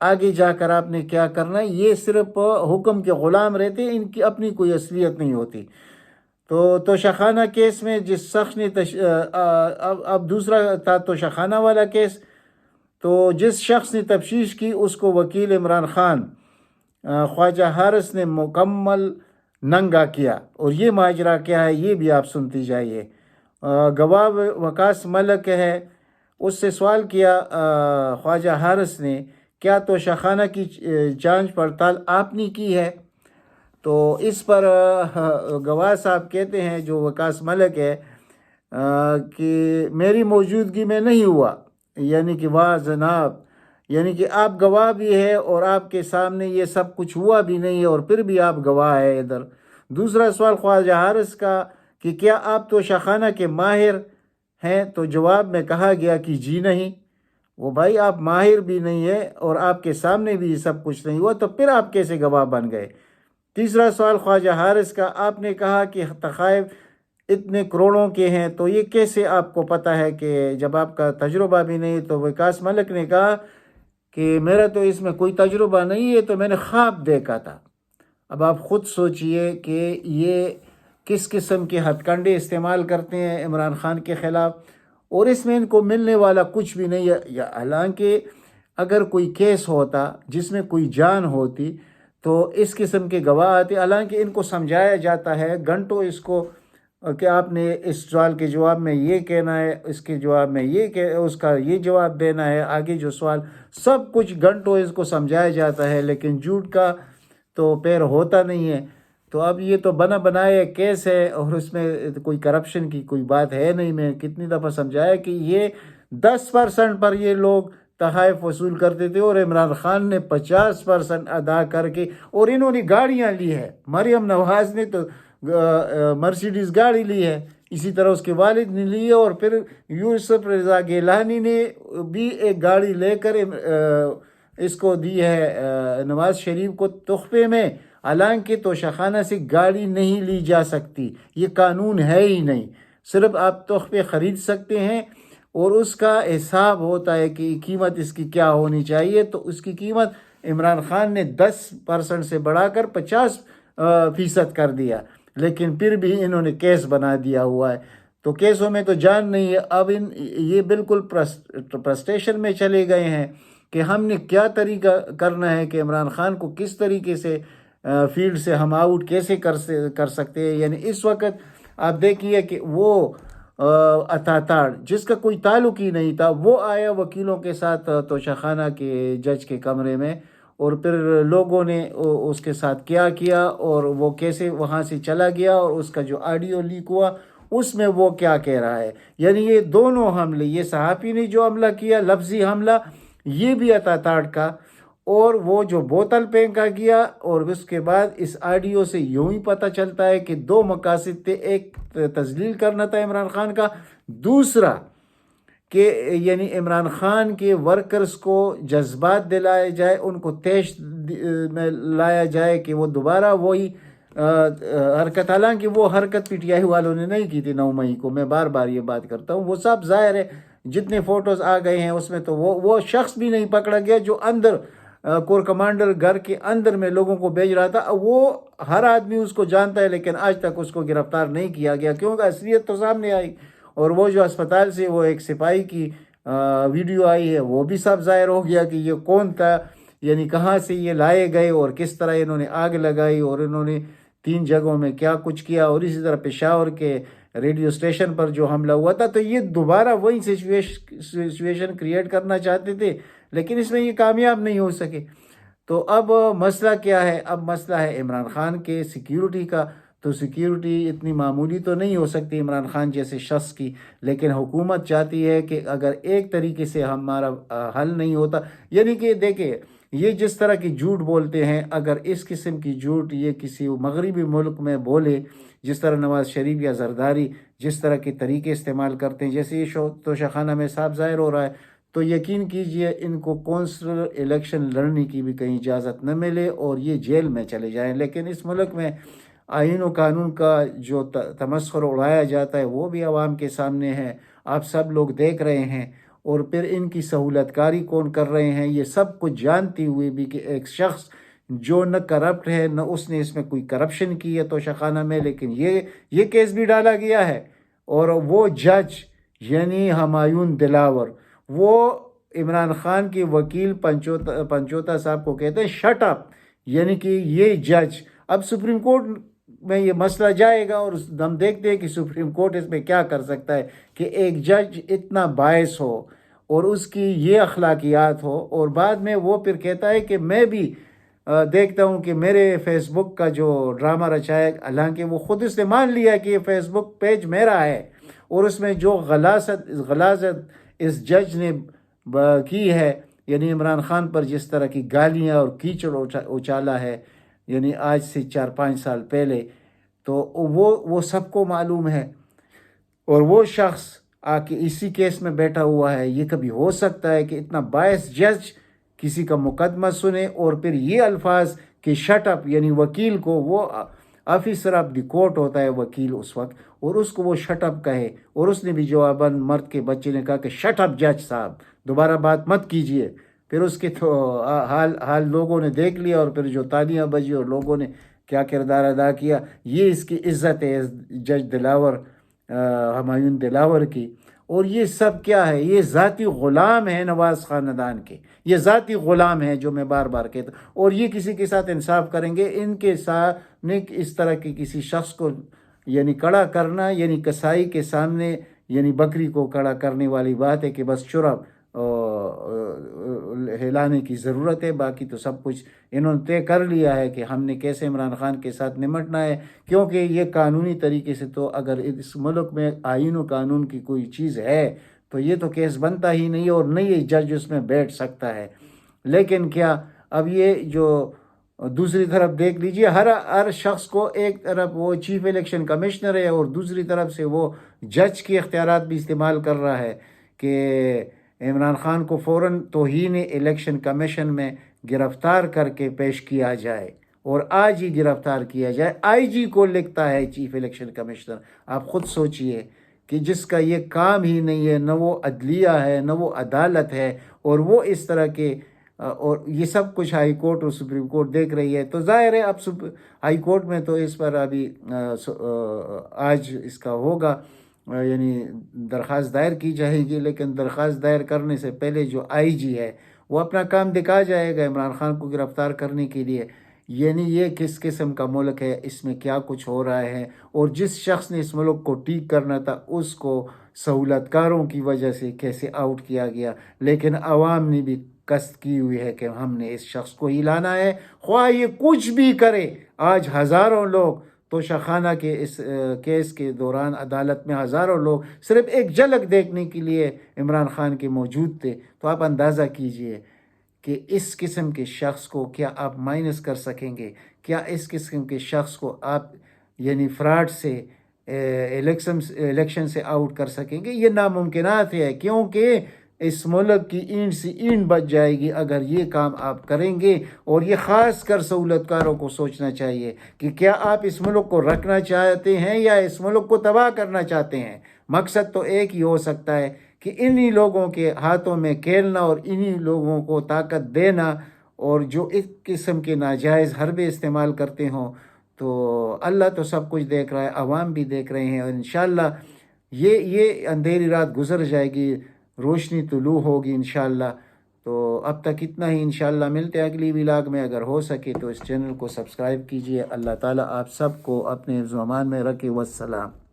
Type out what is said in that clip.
آگے جا کر آپ نے کیا کرنا ہے، یہ صرف حکم کے غلام رہتے ہیں، ان کی اپنی کوئی اصلیت نہیں ہوتی۔ تو توشخانہ کیس میں جس شخص نے اب دوسرا تھا توشخانہ والا کیس، تو جس شخص نے تفتیش کی اس کو وکیل عمران خان خواجہ حارث نے مکمل ننگا کیا، اور یہ ماجرا کیا ہے یہ بھی آپ سنتی جائیے۔ گواہ وقاص ملک ہے، اس سے سوال کیا خواجہ حارث نے، کیا توشخانہ کی جانچ پڑتال آپ نے کی ہے؟ تو اس پر گواہ صاحب کہتے ہیں جو وقاص ملک ہے کہ میری موجودگی میں نہیں ہوا، یعنی کہ واہ جناب، یعنی کہ آپ گواہ بھی ہے اور آپ کے سامنے یہ سب کچھ ہوا بھی نہیں ہے اور پھر بھی آپ گواہ ہے ادھر۔ دوسرا سوال خواجہ حارث کا کہ کیا آپ توشخانہ کے ماہر ہیں؟ تو جواب میں کہا گیا کہ جی نہیں۔ وہ بھائی آپ ماہر بھی نہیں ہے اور آپ کے سامنے بھی یہ سب کچھ نہیں ہوا، تو پھر آپ کیسے گواہ بن گئے؟ تیسرا سوال خواجہ حارث کا، آپ نے کہا کہ تحائف اتنے کروڑوں کے ہیں، تو یہ کیسے آپ کو پتہ ہے کہ جب آپ کا تجربہ بھی نہیں؟ تو وقاص ملک نے کہا کہ میرا تو اس میں کوئی تجربہ نہیں ہے، تو میں نے خواب دیکھا تھا۔ اب آپ خود سوچئے کہ یہ کس قسم کے ہتھ کنڈے استعمال کرتے ہیں عمران خان کے خلاف، اور اس میں ان کو ملنے والا کچھ بھی نہیں ہے۔ حالانکہ اگر کوئی کیس ہوتا جس میں کوئی جان ہوتی تو اس قسم کے گواہ آتے، حالانکہ ان کو سمجھایا جاتا ہے گھنٹوں اس کو کہ آپ نے اس سوال کے جواب میں یہ کہنا ہے، اس کے جواب میں اس کا یہ جواب دینا ہے، آگے جو سوال سب کچھ گھنٹوں اس کو سمجھایا جاتا ہے، لیکن جھوٹ کا تو پیر ہوتا نہیں ہے۔ تو اب یہ تو بنا بنایا کیس ہے اور اس میں کوئی کرپشن کی کوئی بات ہے نہیں۔ میں کتنی دفعہ سمجھایا کہ یہ 10% پر یہ لوگ تحائف وصول کرتے تھے اور عمران خان نے 50% ادا کر کے، اور انہوں نے گاڑیاں لی ہے۔ مریم نواز نے تو مرسیڈیز گاڑی لی ہے، اسی طرح اس کے والد نے لی ہے، اور پھر یوسف رضا گیلانی نے بھی ایک گاڑی لے کر اس کو دی ہے نواز شریف کو تحفے میں۔ حالانکہ توشخانہ سے گاڑی نہیں لی جا سکتی، یہ قانون ہے ہی نہیں، صرف آپ تحفے خرید سکتے ہیں، اور اس کا حساب ہوتا ہے کہ قیمت اس کی کیا ہونی چاہیے۔ تو اس کی قیمت عمران خان نے 10% سے بڑھا کر 50% کر دیا، لیکن پھر بھی انہوں نے کیس بنا دیا ہوا ہے۔ تو کیسوں میں تو جان نہیں ہے۔ اب یہ بالکل فرسٹریشن میں چلے گئے ہیں کہ ہم نے کیا طریقہ کرنا ہے کہ عمران خان کو کس طریقے سے فیلڈ سے ہم آؤٹ کیسے کر سکتے ہیں۔ یعنی اس وقت آپ دیکھیے کہ وہ اتاتاڑ جس کا کوئی تعلق ہی نہیں تھا، وہ آیا وکیلوں کے ساتھ توشخانہ کے جج کے کمرے میں، اور پھر لوگوں نے اس کے ساتھ کیا اور وہ کیسے وہاں سے چلا گیا، اور اس کا جو آڈیو لیک ہوا اس میں وہ کیا کہہ رہا ہے۔ یعنی یہ دونوں حملے، یہ صحافی نے جو حملہ کیا لفظی حملہ، یہ بھی اتاتاڑ کا، اور وہ جو بوتل پھینکا گیا، اور اس کے بعد اس آڈیو سے یوں ہی پتہ چلتا ہے کہ دو مقاصد تھے، ایک تذلیل کرنا تھا عمران خان کا، دوسرا کہ یعنی عمران خان کے ورکرز کو جذبات دلائے جائے، ان کو تیش میں لایا جائے کہ وہ دوبارہ وہی حرکت، حالانکہ وہ حرکت پی ٹی آئی والوں نے نہیں کی تھی 9 مئی کو، میں بار بار یہ بات کرتا ہوں، وہ سب ظاہر ہے، جتنے فوٹوز آ گئے ہیں اس میں تو وہ شخص بھی نہیں پکڑا گیا جو اندر کور کمانڈر گھر کے اندر میں لوگوں کو بھیج رہا تھا۔ وہ ہر آدمی اس کو جانتا ہے، لیکن آج تک اس کو گرفتار نہیں کیا گیا، کیونکہ اصلیت تو سامنے آئی، اور وہ جو اسپتال سے وہ ایک سپاہی کی ویڈیو آئی ہے وہ بھی سب ظاہر ہو گیا کہ یہ کون تھا، یعنی کہاں سے یہ لائے گئے اور کس طرح انہوں نے آگ لگائی، اور انہوں نے 3 جگہوں میں کیا کچھ کیا، اور اسی طرح پشاور کے ریڈیو اسٹیشن پر جو حملہ ہوا تھا۔ تو یہ دوبارہ وہی سچویشن کریٹ کرنا چاہتے تھے، لیکن اس میں یہ کامیاب نہیں ہو سکے۔ تو اب مسئلہ کیا ہے؟ اب مسئلہ ہے عمران خان کے سیکیورٹی کا۔ تو سیکیورٹی اتنی معمولی تو نہیں ہو سکتی عمران خان جیسے شخص کی، لیکن حکومت چاہتی ہے کہ اگر ایک طریقے سے ہمارا حل نہیں ہوتا، یعنی کہ دیکھیں یہ جس طرح کی جھوٹ بولتے ہیں، اگر اس قسم کی جھوٹ یہ کسی مغربی ملک میں بولے، جس طرح نواز شریف یا زرداری جس طرح کے طریقے استعمال کرتے ہیں، جیسے یہ توشخانہ میں صاف ظاہر ہو رہا ہے، تو یقین کیجئے ان کو کونسلر الیکشن لڑنے کی بھی کہیں اجازت نہ ملے اور یہ جیل میں چلے جائیں۔ لیکن اس ملک میں آئین و قانون کا جو تمسخر اڑایا جاتا ہے وہ بھی عوام کے سامنے ہے، آپ سب لوگ دیکھ رہے ہیں، اور پھر ان کی سہولت کاری کون کر رہے ہیں، یہ سب کچھ جانتے ہوئے بھی کہ ایک شخص جو نہ کرپٹ ہے، نہ اس نے اس میں کوئی کرپشن کی ہے توشہ خانہ میں، لیکن یہ کیس بھی ڈالا گیا ہے، اور وہ جج یعنی ہمایون دلاور وہ عمران خان کے وکیل پنچوتا صاحب کو کہتے ہیں شٹ اپ، یعنی کہ یہ جج اب سپریم کورٹ میں یہ مسئلہ جائے گا، اور ہم دیکھتے ہیں کہ سپریم کورٹ اس میں کیا کر سکتا ہے کہ ایک جج اتنا باعث ہو اور اس کی یہ اخلاقیات ہو، اور بعد میں وہ پھر کہتا ہے کہ میں بھی دیکھتا ہوں کہ میرے فیس بک کا جو ڈرامہ رچایا، حالانکہ وہ خود اس نے مان لیا کہ یہ فیس بک پیج میرا ہے، اور اس میں جو غلاظت اس جج نے کی ہے، یعنی عمران خان پر جس طرح کی گالیاں اور کیچڑ اچالا ہے، یعنی آج سے 4-5 سال پہلے، تو وہ سب کو معلوم ہے، اور وہ شخص آ کے اسی کیس میں بیٹھا ہوا ہے۔ یہ کبھی ہو سکتا ہے کہ اتنا باعث جج کسی کا مقدمہ سنے اور پھر یہ الفاظ کہ شٹ اپ، یعنی وکیل کو، وہ آفیسر آف دی کورٹ ہوتا ہے وکیل اس وقت، اور اس کو وہ شٹ اپ کہے، اور اس نے بھی جواباً مرد کے بچے نے کہا کہ شٹ اپ جج صاحب، دوبارہ بات مت کیجئے۔ پھر اس کے تو حال لوگوں نے دیکھ لیا، اور پھر جو تالیاں بجی اور لوگوں نے کیا کردار ادا کیا، یہ اس کی عزت ہے جج دلاور، ہمایون دلاور کی۔ اور یہ سب کیا ہے؟ یہ ذاتی غلام ہے نواز خاندان کے، یہ ذاتی غلام ہے، جو میں بار بار کہتا ہوں، اور یہ کسی کے ساتھ انصاف کریں گے؟ ان کے سامنے اس طرح کے کسی شخص کو یعنی کڑا کرنا، یعنی کسائی کے سامنے یعنی بکری کو کڑا کرنے والی بات ہے کہ بس چرا ہلانے کی ضرورت ہے، باقی تو سب کچھ انہوں نے طے کر لیا ہے کہ ہم نے کیسے عمران خان کے ساتھ نمٹنا ہے، کیونکہ یہ قانونی طریقے سے تو اگر اس ملک میں آئین و قانون کی کوئی چیز ہے تو یہ تو کیس بنتا ہی نہیں، اور نہیں یہ جج اس میں بیٹھ سکتا ہے۔ لیکن کیا اب یہ جو دوسری طرف دیکھ لیجئے، ہر شخص کو ایک طرف وہ چیف الیکشن کمشنر ہے، اور دوسری طرف سے وہ جج کے اختیارات بھی استعمال کر رہا ہے کہ عمران خان کو فوراً توہین الیکشن کمیشن میں گرفتار کر کے پیش کیا جائے، اور آج ہی گرفتار کیا جائے۔ آئی جی کو لکھتا ہے چیف الیکشن کمشنر، آپ خود سوچئے کہ جس کا یہ کام ہی نہیں ہے، نہ وہ عدلیہ ہے نہ وہ عدالت ہے، اور وہ اس طرح کے، اور یہ سب کچھ ہائی کورٹ اور سپریم کورٹ دیکھ رہی ہے۔ تو ظاہر ہے اب ہائی کورٹ میں تو اس پر ابھی آج اس کا ہوگا، یعنی درخواست دائر کی جائے گی، لیکن درخواست دائر کرنے سے پہلے جو آئی جی ہے وہ اپنا کام دکھا جائے گا عمران خان کو گرفتار کرنے کے لیے، یعنی یہ کس قسم کا ملک ہے، اس میں کیا کچھ ہو رہا ہے، اور جس شخص نے اس ملک کو ٹھیک کرنا تھا اس کو سہولت کاروں کی وجہ سے کیسے آؤٹ کیا گیا، لیکن عوام نے بھی قصد کی ہوئی ہے کہ ہم نے اس شخص کو ہی لانا ہے، خواہ یہ کچھ بھی کرے۔ آج ہزاروں لوگ توشہ خانہ کے اس کیس کے دوران عدالت میں ہزاروں لوگ صرف ایک جھلک دیکھنے کے لیے عمران خان کے موجود تھے، تو آپ اندازہ کیجئے کہ اس قسم کے شخص کو کیا آپ مائنس کر سکیں گے؟ کیا اس قسم کے شخص کو آپ یعنی فراڈ سے الیکشن سے آؤٹ کر سکیں گے؟ یہ ناممکنات ہے، کیونکہ اس ملک کی اینٹ سے اینٹ بچ جائے گی اگر یہ کام آپ کریں گے۔ اور یہ خاص کر سہولت کاروں کو سوچنا چاہیے کہ کیا آپ اس ملک کو رکھنا چاہتے ہیں یا اس ملک کو تباہ کرنا چاہتے ہیں۔ مقصد تو ایک ہی ہو سکتا ہے کہ انہی لوگوں کے ہاتھوں میں کھیلنا اور انہی لوگوں کو طاقت دینا، اور جو اس قسم کے ناجائز حربے استعمال کرتے ہوں۔ تو اللہ تو سب کچھ دیکھ رہا ہے، عوام بھی دیکھ رہے ہیں، اور انشاءاللہ یہ اندھیری رات گزر جائے گی، روشنی طلوع ہوگی انشاءاللہ۔ تو اب تک اتنا ہی، انشاءاللہ ملتے ہیں اگلی ولاگ میں۔ اگر ہو سکے تو اس چینل کو سبسکرائب کیجئے۔ اللہ تعالیٰ آپ سب کو اپنے حفظ و امان میں رکھے۔ والسلام۔